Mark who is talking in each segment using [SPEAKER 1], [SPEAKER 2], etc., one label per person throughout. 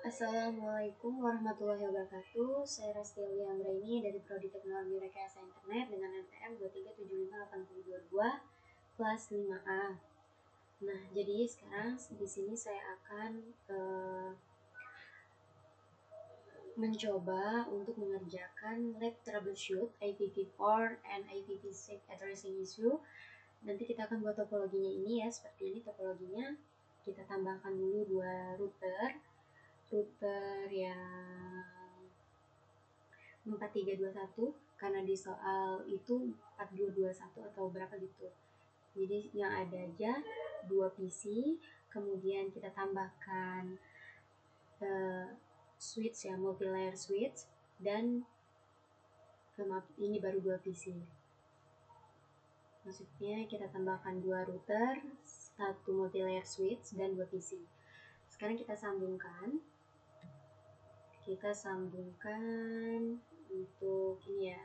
[SPEAKER 1] Assalamualaikum warahmatullahi wabarakatuh. Saya Rasti Aulia Anggraini dari Prodi Teknologi Rekayasa Internet dengan NPM 2375822 kelas 5A. Nah, jadi sekarang di sini saya akan mencoba untuk mengerjakan lab troubleshoot IPv4 and IPv6 addressing issue. Nanti kita akan buat topologinya ini ya, seperti ini topologinya. Kita tambahkan dulu dua router yang 4321 karena di soal itu 4221 atau berapa gitu. Jadi yang ada aja 2 PC, kemudian kita tambahkan switch ya, multi layer switch, dan ini baru 2 PC. Maksudnya kita tambahkan 2 router, 1 multi layer switch, dan 2 PC. Sekarang kita sambungkan untuk ini ya,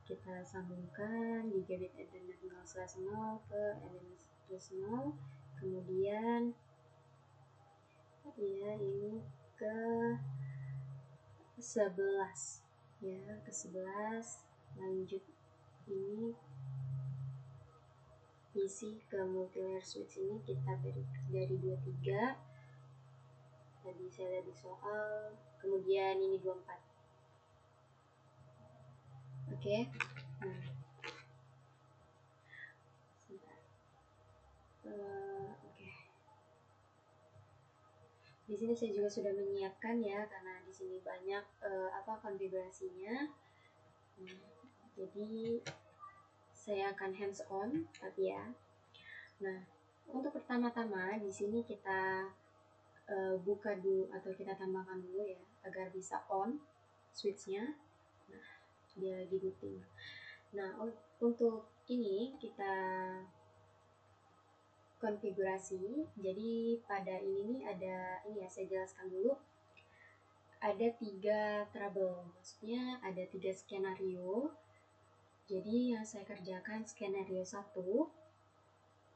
[SPEAKER 1] kita sambungkan gigabit Ethernet 0/0 ke Ethernet 0, kemudian ya ini ke 11 ya, ke 11, lanjut ini PC ke multi layer switch ini kita beri dari 23 tadi saya lihat di soal, kemudian ini 24. Oke. Nah, sebentar. Oke. Di sini saya juga sudah menyiapkan ya, karena di sini banyak konfigurasinya. Jadi saya akan hands on tapi ya. Nah, untuk pertama-tama di sini kita buka dulu atau kita tambahkan dulu ya agar bisa on switchnya. Nah, dia lagi booting. Nah, untuk ini kita konfigurasi. Jadi pada ini nih ada ini ya, saya jelaskan dulu. Ada 3 trouble, maksudnya ada 3 skenario. Jadi yang saya kerjakan skenario 1.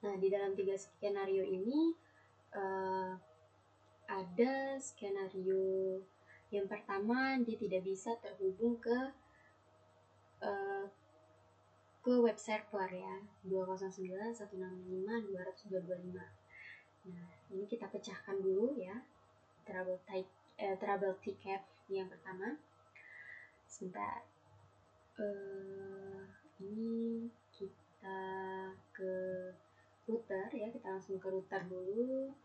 [SPEAKER 1] Nah, di dalam 3 skenario ini ada skenario yang pertama, dia tidak bisa terhubung ke web server ya, 209.165.200.225. Nah, ini kita pecahkan dulu ya, trouble ticket yang pertama. Sebentar. Ini kita ke router ya, kita langsung ke router dulu.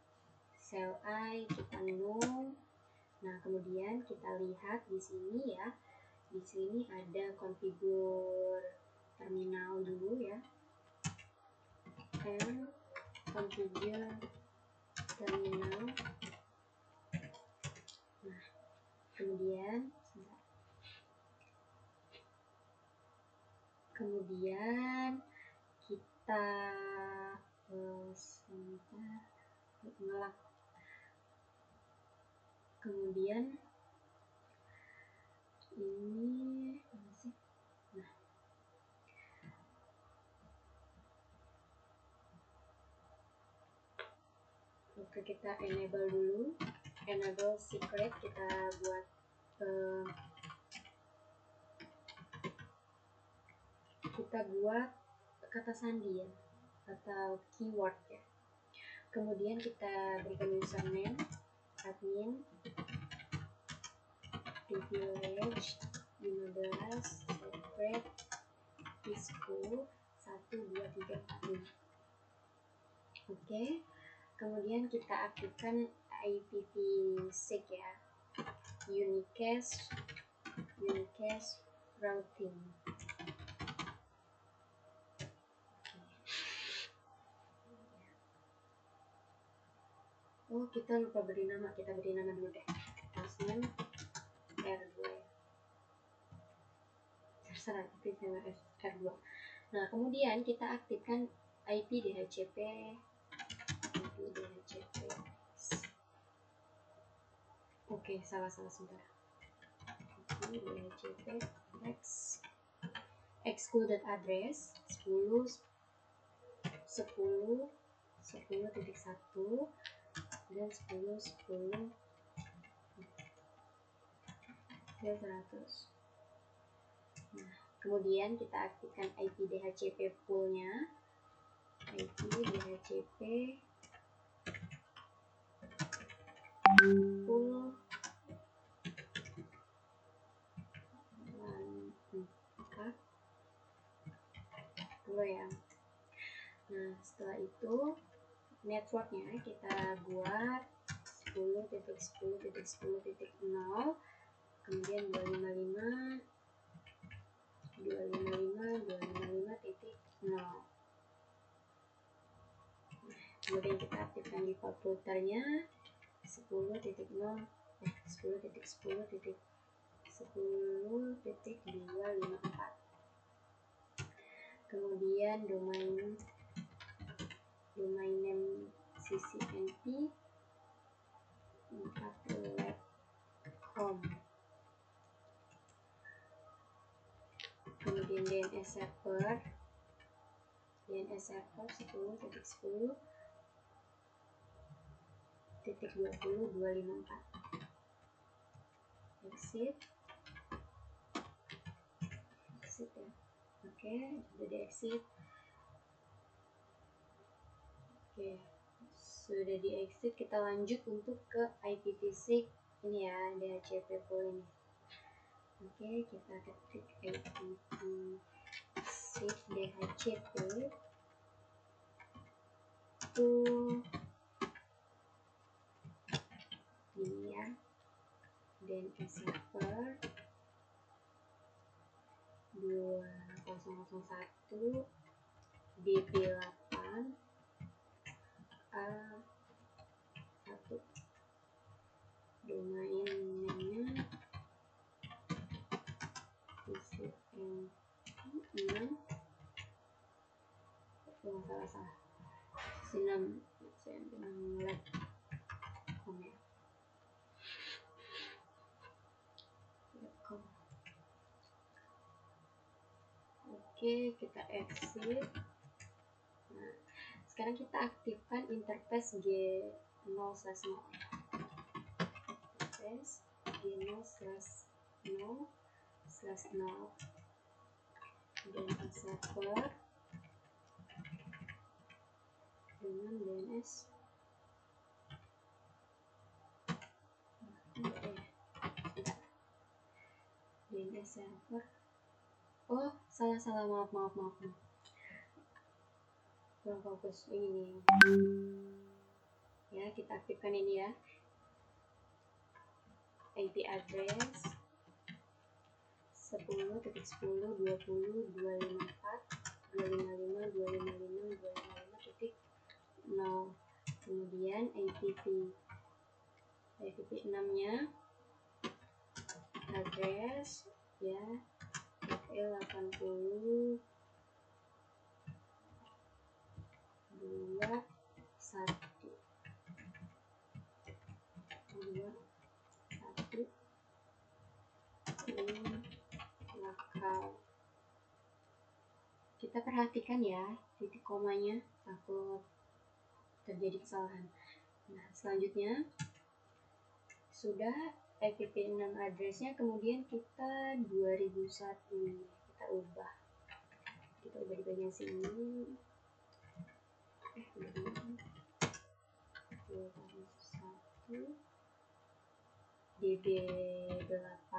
[SPEAKER 1] Cell I kita no. Nah, kemudian kita lihat di sini ya. Di sini ada konfigur terminal dulu ya. Konfigur terminal. Nah, kemudian kita ngelak. Kemudian ini masih. Nah, oke, kita enable dulu. Enable secret kita buat kata sandi ya, atau keyword ya. Kemudian kita berikan username admin privilege 15 secret disco 12345. Oke. Kemudian kita aktifkan IPv6 ya, unicast routing. Oh, kita lupa beri nama. Kita beri nama dulu deh. Hostname R2. Terserah, tapi saya R2. Nah, kemudian kita aktifkan IP DHCP. Oke, salah sebentar. IP DHCP excluded address 10.10.10.1 dan 10.10.1. 100. Nah, kemudian kita aktifkan IP DHCP poolnya. IP DHCP pool 4 dulu ya. Nah, setelah itu networknya kita buat 10.10.10.0, kemudian 255.255.255.0. Kemudian kita aktifkan default routernya 10.10.10.10.254. Kemudian domain name ccnp 4.com. Kemudian DNS server 10.10.20.254. exit ya. Oke, sudah di exit. Oke, sudah di exit, kita lanjut untuk ke IPv6 ini ya, DHCP pool ini. Oke, kita ketik IPv6 DHCP pool ini ya, DNS server 2001 DB8 A1. Domain name-nya ccnp6 salah ccnp6.com ya. Oke, kita exit. Nah, sekarang kita aktifkan interface G0/0. Interface G0/0/0 DNS server dengan DNS server. Oh, salah, maaf, kurang fokus. Ini ya, kita aktifkan ini ya, IP address 10.10.254.255.255.255.0. Kemudian IPv6 nya address ya, FL80 21 lokal. Kita perhatikan ya titik komanya, takut terjadi kesalahan. Nah, selanjutnya sudah IPv6 addressnya, kemudian kita 2001 kita ubah di bagian sini. 2001 DB8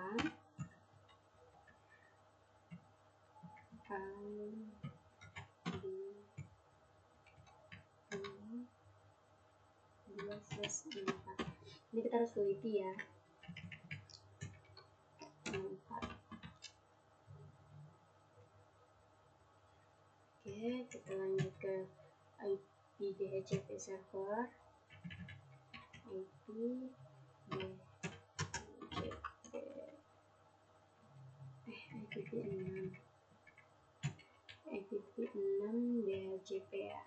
[SPEAKER 1] ini kita harus teliti ya. 4. Oke, kita lanjut ke IP DHCP server. IP IPv6 DHCP ya.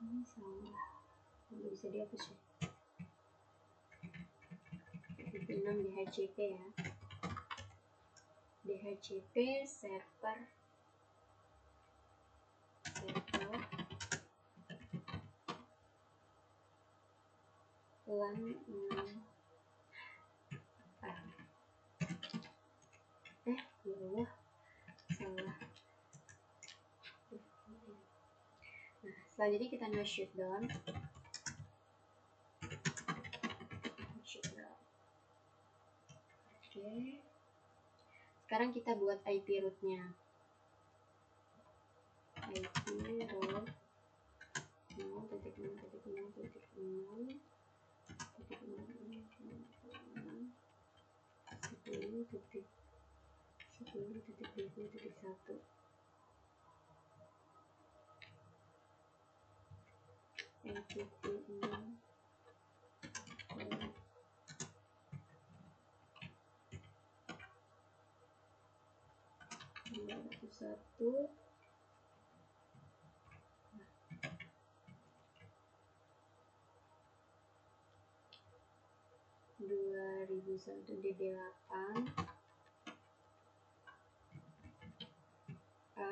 [SPEAKER 1] Ini salah, nggak bisa dihapus ya. IPv6 DHCP ya. DHCP server LAN 6 salah. Nah, selanjutnya kita no shutdown. Oke. Sekarang kita buat IP rootnya. IP root 0.0.0.0.10.10.20.1. NTT6 1 2001 DD8 A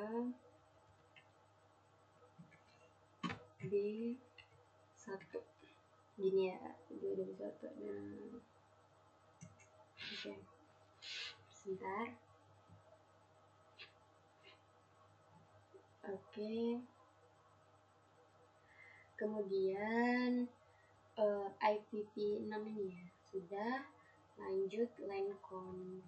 [SPEAKER 1] B1 gini ya, 2001. Nah, oke, sebentar. Oke, kemudian IPv6 ini ya sudah. Lanjut line console,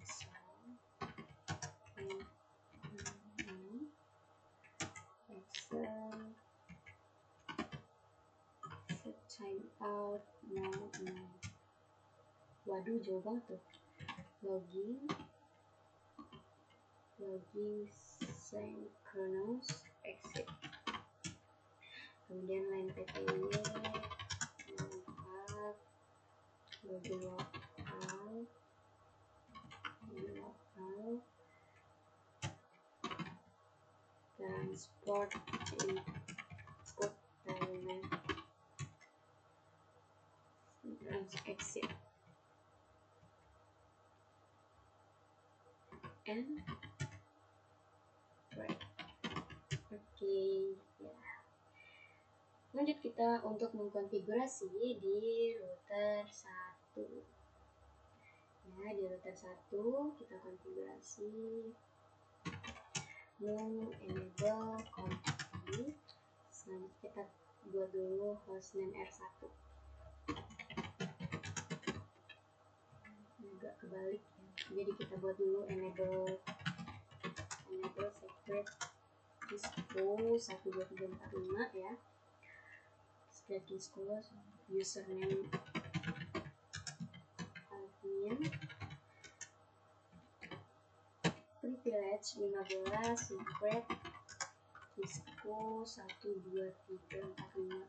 [SPEAKER 1] set timeout no. Waduh, jauh banget tuh. Login synchronous exit. Kemudian line PTY 04 login lokal transport input telnet exit and right. Oke, ya. Lanjut kita untuk mengkonfigurasi di router 1. Ya, di router 1 kita konfigurasi no enable config. Selanjutnya kita buat dulu hostname R1. Agak kebalik ya. Jadi kita buat dulu enable secret Cisco 12345 ya. Secret Cisco username admin, privilege 15, secret Cisco 12345.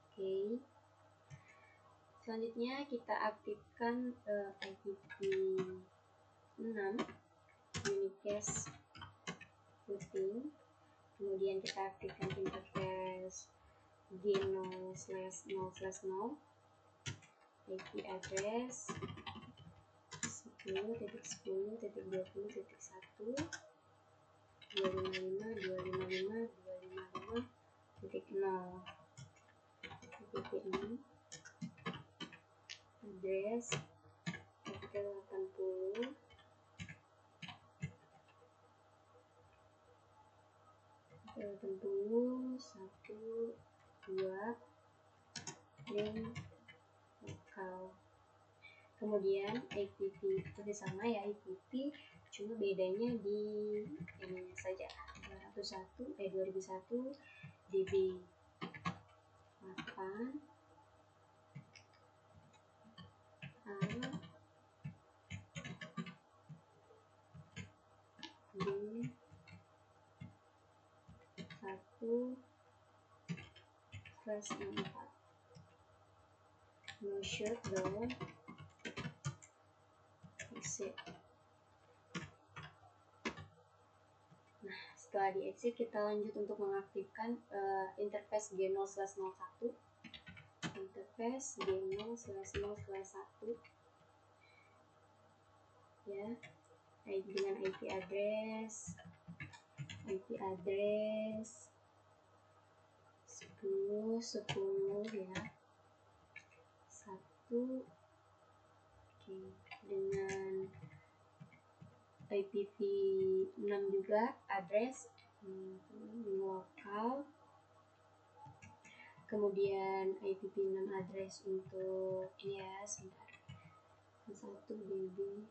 [SPEAKER 1] Oke. Selanjutnya kita aktifkan IPv6 unicast routing. Kemudian kita aktifkan interface G0/0/0, IP address 10.10.20.1 255.255.255.0 IPv6 address RT80 1 2 link lokal. Kemudian IPv masih sama ya, IPv cuma bedanya di ininya saja. 2001 DB 8 A B 1/64 no shutdown exit. Nah, setelah di exit kita lanjut untuk mengaktifkan interface G0/01, interface G0/0/1 ya, dengan IP address 10.10 ya 1. Oke, dengan IPv6 juga address lokal, kemudian IPv6 address untuk ini ya, sebentar, 1 db.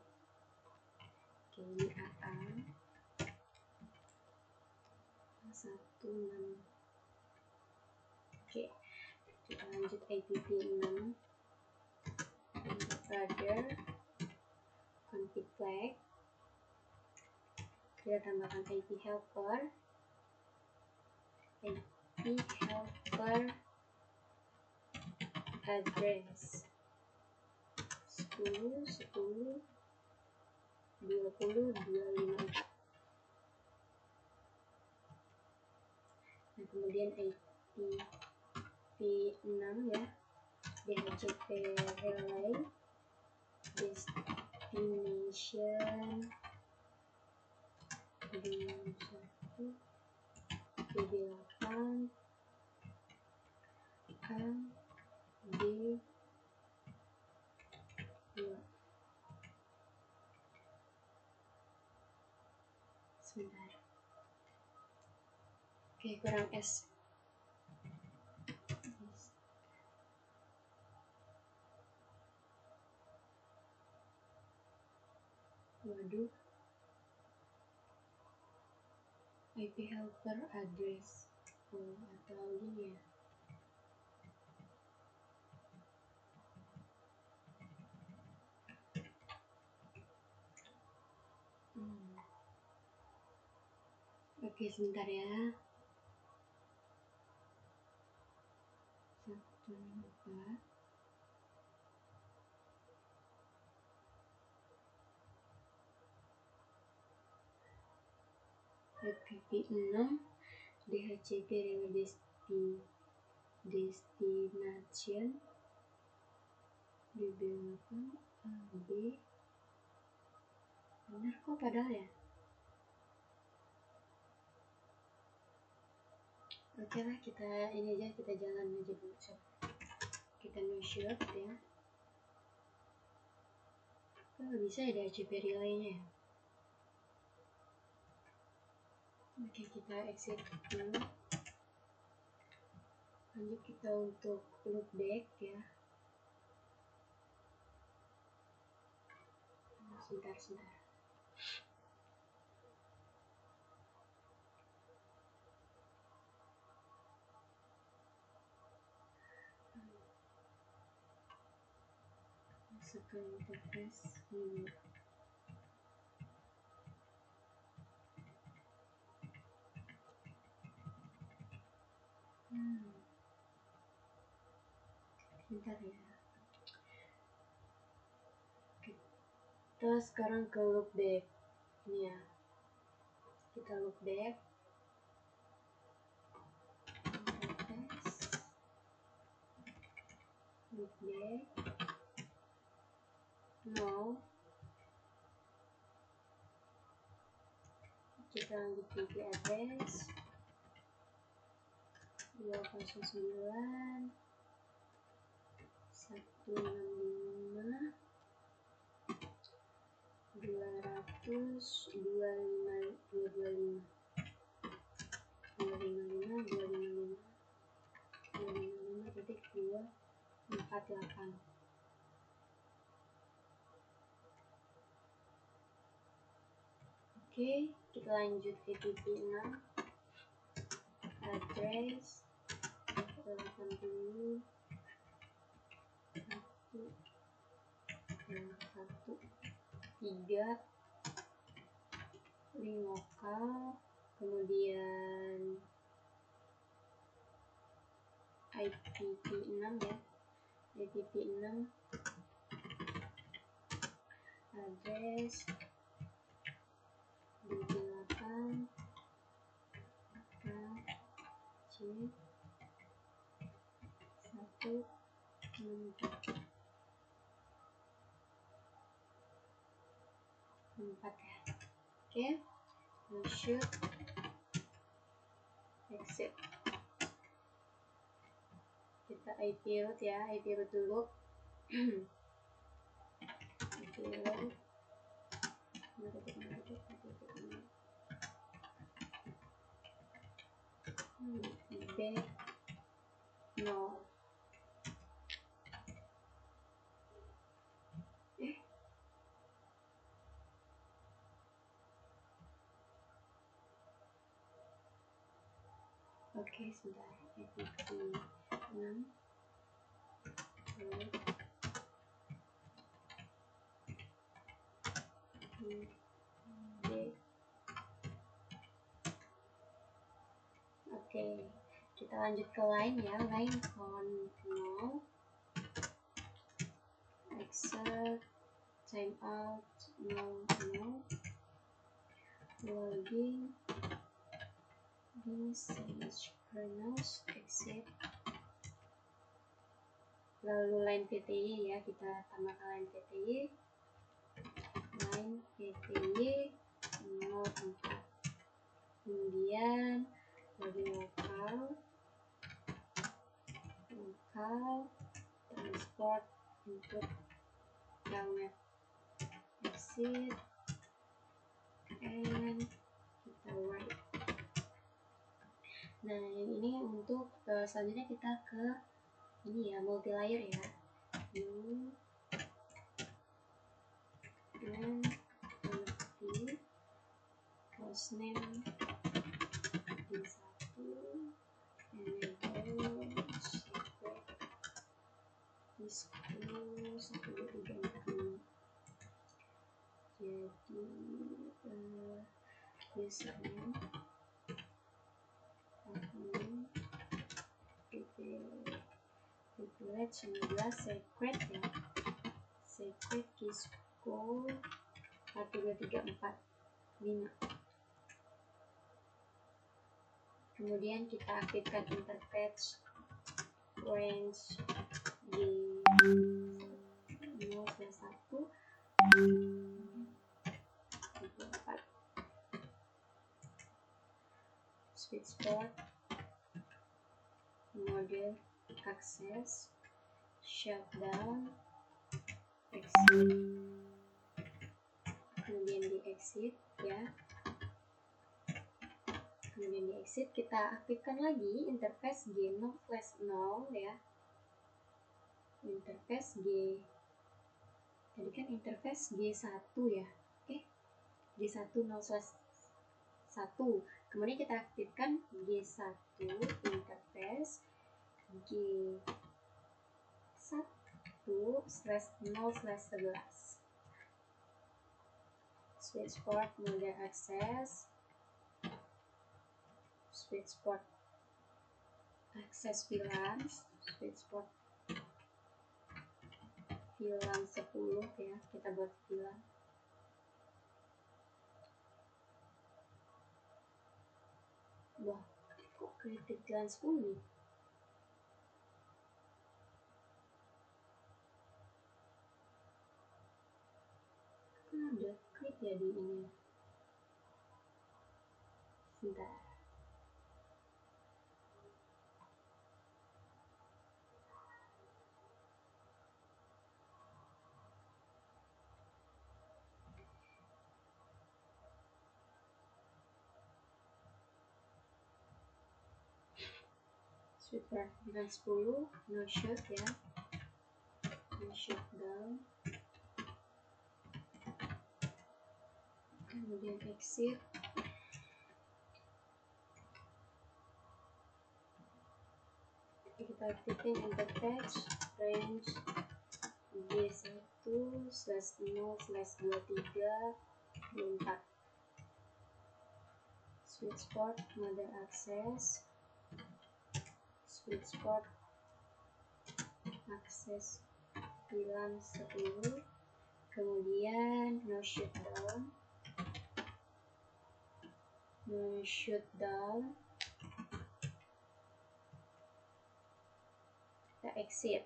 [SPEAKER 1] Oke, ini AA 16. Oke, kita lanjut IPv6 untuk other config flag, kita tambahkan IP helper address 10 10 20 254. Nah, kemudian IPv6 ya, DHCP relay destination 21 DB8 A B 2. Sebentar. Oke, kurang S. Waduh. IP helper address. Oh, atau gini ya. Oke, sebentar ya. 154 IPv6 DHCP relay destination DB8 AB. Benar kok padahal ya. Oke lah, kita ini aja, kita jalan aja dulu. Kita no shoot ya. Kok nggak bisa ya DHCP relaynya ya. Oke, kita exit dulu. Lanjut kita untuk loopback ya. Sebentar. Masuk ke interface ini. Bentar ya. Kita sekarang ke loopback ini ya. Kita loopback. Loopback. No. Kita lanjut IP address 209 165 200 255 255.248. Oke, kita lanjut IPv6 address 80 1 3 link lokal, kemudian IPv6 ya, IPv6 address DB8 C 1 4 ya. Oke, shoot exit. Kita IP root ya, IP root dulu. IP root B 0. Oke, sebentar. Edit 6 D. Oke, kita lanjut ke line ya. Line count 0, exit, timeout 0 0, logging, message chronos, exit. Lalu line PTY ya, kita tambahkan line PTY. Line PTY 04. Kemudian lagi lokal transport input download exit and kita write. Nah, yang ini untuk selanjutnya kita ke ini ya, multi layer ya. New and empty host name D1 enable secret disco 1234. Jadi username admin privilege 19 secret ya, secret disco 12345. Kemudian kita aktifkan interface range di 0/1 4 switchboard mode access shutdown exit, kemudian di exit ya. Kemudian di exit kita aktifkan lagi interface G0/0 ya. Interface G, tadi kan interface G1 ya. Oke, G1 0/1. Kemudian kita aktifkan G1 interface G1/0/11. Switchboard mode access, switchboard access VLAN, switchboard VLAN 10 ya, kita buat VLAN. Wah, kok kritik VLAN 10? Kan ada klik ya di ini. Bentar. Switchboard VLAN 10, no shut ya, no shutdown. Kemudian exit. Kita aktifkan interface range G1/0/2324. Switchboard mode access, switchboard access VLAN 10, kemudian no shutdown, kita exit.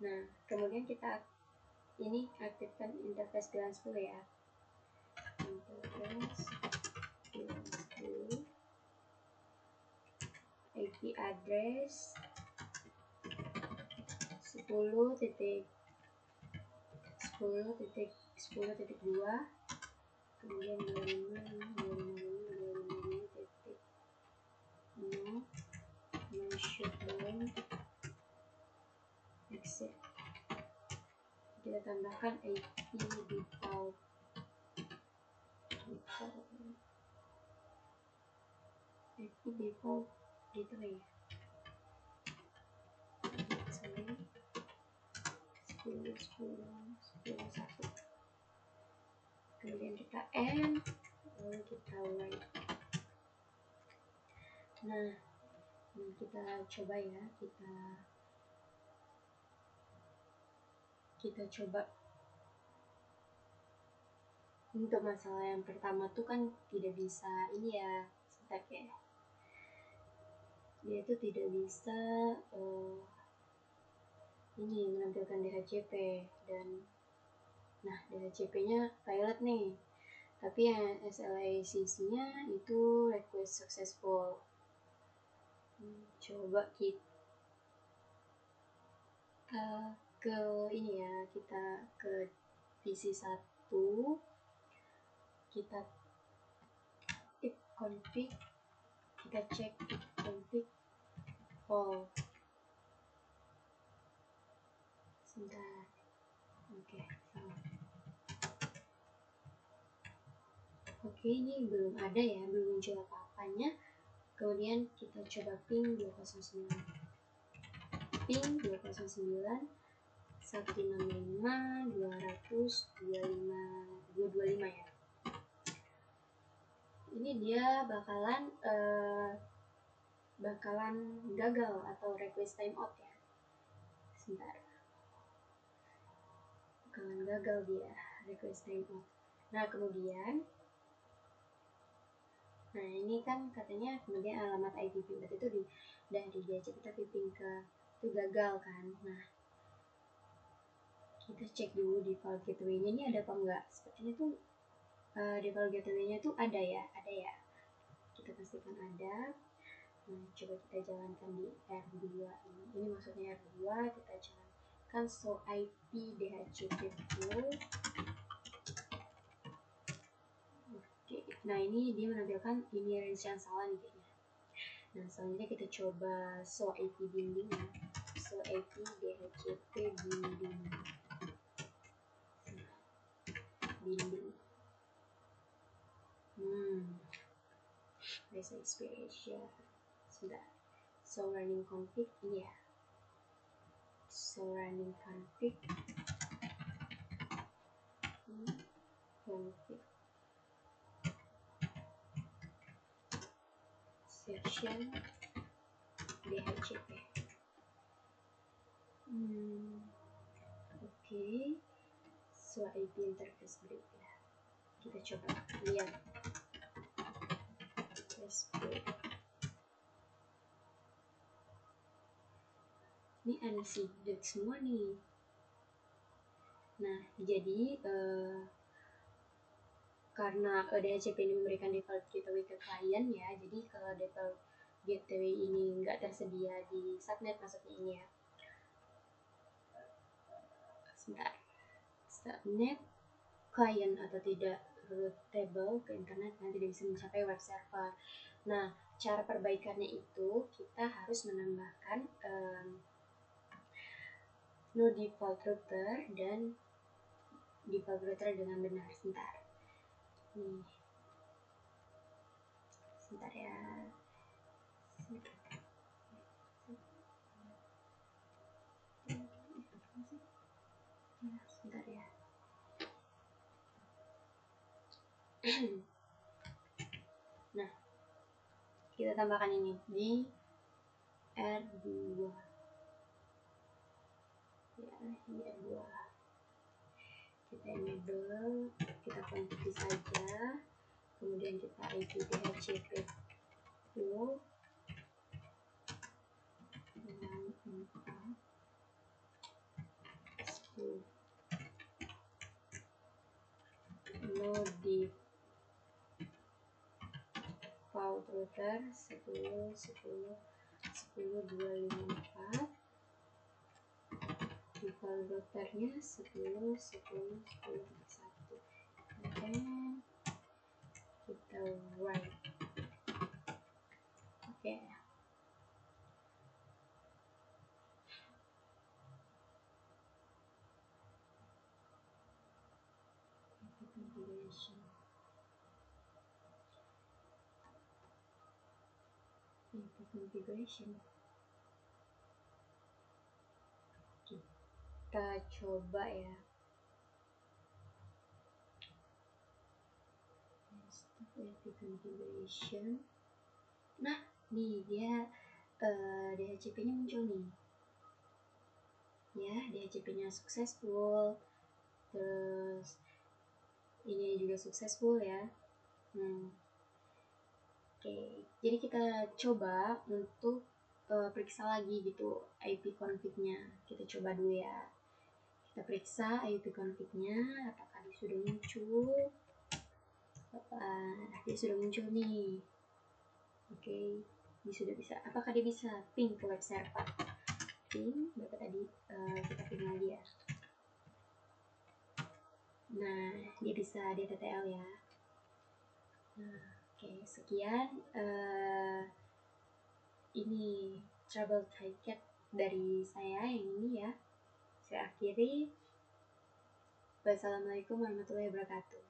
[SPEAKER 1] Nah, kemudian kita ini aktifkan interface VLAN 10 ya. Interface VLAN 10, IP address 10.0.0.0.0 10.10.2, kemudian 25.0 no shutdown exit. Kita tambahkan IP default gateway 10.10.1, kemudian kita end, lalu kita write. Nah kita coba ya, kita coba. Untuk masalah yang pertama tuh kan tidak bisa ini ya, sebentar ya, dia tuh tidak bisa ini menampilkan DHCP, dan nah DHCP nya pilot nih, tapi yang SLACC nya itu request successful. Coba kita ke ini ya, kita ke PC1, kita tip config, kita cek config all. Sebentar, oke, ini belum ada ya, belum muncul apa-apanya. Kemudian kita coba ping 209 165.200.225 ya. Ini dia bakalan gagal atau request timeout ya. Sebentar, bakalan gagal dia request timeout. Nah kemudian, ini kan katanya kemudian alamat IP pivot itu dari DHCP kita pimpin ke itu gagal kan. Nah kita cek dulu default gateway-nya ini ada apa enggak. Sepertinya tuh default gateway-nya tuh ada ya, kita pastikan ada. Nah coba kita jalankan di R2 ini maksudnya R2, kita jalankan show IP DHCP pool. Nah ini dia menampilkan ini range yang salah nih kayaknya. Nah selanjutnya kita coba show IP binding ya, show IP DHCP binding. Base expiration. Sudah. So running config ini ya. So running config. Config. Section DHCP. Oke. So IP interface berikutnya. Kita coba lihat. Ini unseeded semua nih. Nah, jadi karena DHCP ini memberikan default gateway ke klien ya, jadi kalau default gateway ini nggak tersedia di subnet, maksudnya ini ya. Sebentar. Subnet klien atau tidak routable ke internet dan tidak bisa mencapai web server. Nah, cara perbaikannya itu kita harus menambahkan no default router dan default router dengan benar. Sebentar ya. Sebentar ya. Nah, kita tambahkan ini di R2 ya, ini R2 kita enable, kita config saja, kemudian kita IP DHCP pool 14 no default router 10.10.10.254 di file dokternya 10 10 10 1, dan kita write. Oke. Configuration. Configuration. Kita coba ya. Configuration. Nah, nih dia DHCP-nya muncul nih. Ya, DHCP-nya successful. Terus ini juga successful ya. Oke, jadi kita coba untuk periksa lagi gitu IP config-nya. Kita coba dulu ya. Kita periksa IP config-nya, apakah dia sudah muncul. Dia sudah muncul nih. Oke, dia sudah bisa. Apakah dia bisa ping ke web server? Ping, berapa tadi? Kita ping lagi ya. Nah, dia bisa DTTL ya. Nah, oke, sekian. Ini trouble ticket dari saya yang ini ya. Saya akhiri. Wassalamualaikum warahmatullahi wabarakatuh.